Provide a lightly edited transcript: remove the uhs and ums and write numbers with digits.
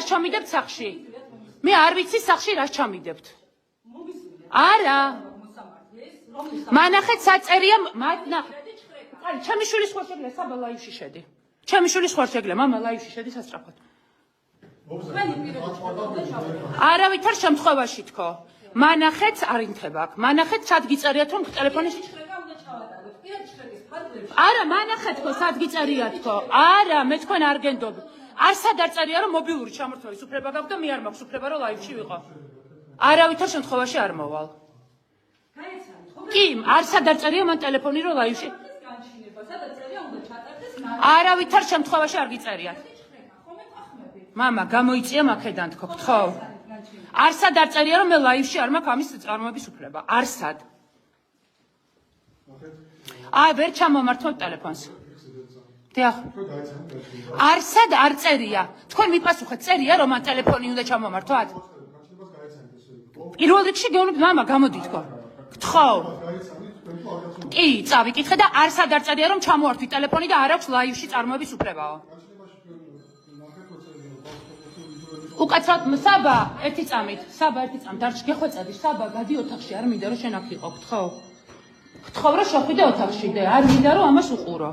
რას ჩამიდებთ სახში? მე არ ვიცი სახში რას ჩამიდებთ. არა. მანახეთ საწერია, აი, ჩემი შვილი სხვა შეგლია, საბა ლაივში შედი. ჩემი შვილი სხვა შეგლია, მამა ლაივში შედი სასწრაფოდ. არავითარ შემთხვევაში თქო. მანახეთ არ ინთება აქ. მანახეთ სად გიწერიათ რომ ტელეფონის არა, მანახეთ თქო, სად გიწერიათ თქო. არა, მე თქვენ არ გენდობ. არსად არ წერია რომ მობილური ჩამორთმევის უფლება გაქვს და მე არ მაქვს უფლება რომ ლაივში ვიყო. არავითარ შემთხვევაში არ მოვალ. კი, არსად არ წერია მან ტელეფონი რომ ლაივში. არავითარ შემთხვევაში არ გიწერიათ. მამა, გამოიწია მაქედან თქო, გთხოვ. არსად არ წერია რომ მე ლაივში არ მაქვს ამის წარმოების უფლება. არსად. აი, ვერ ჩამომართმევ ტელეფონს. დიახ. არსად არ წერია. თქვენ მიპასუხეთ, წერია რომ მან ტელეფონი უნდა ჩამომართვათ? პირველ რიგში გეუბნებით, მამა, გამოდი თქო. გთხოვ. კი, წავიკითხე და არსად არ წერია რომ ჩამოვართვი ტელეფონი და არ აქვს ლაივში წარმოების უფლებაო. უკაცრავად საბა, ერთი წამით, დარჩ გეხვეწადი, საბა, გადი ოთახში, არ მინდა რომ შენ აქ იყო, გთხოვ. გთხოვ რომ შეხვიდე ოთახში და არ მინდა რომ ამას უყურო.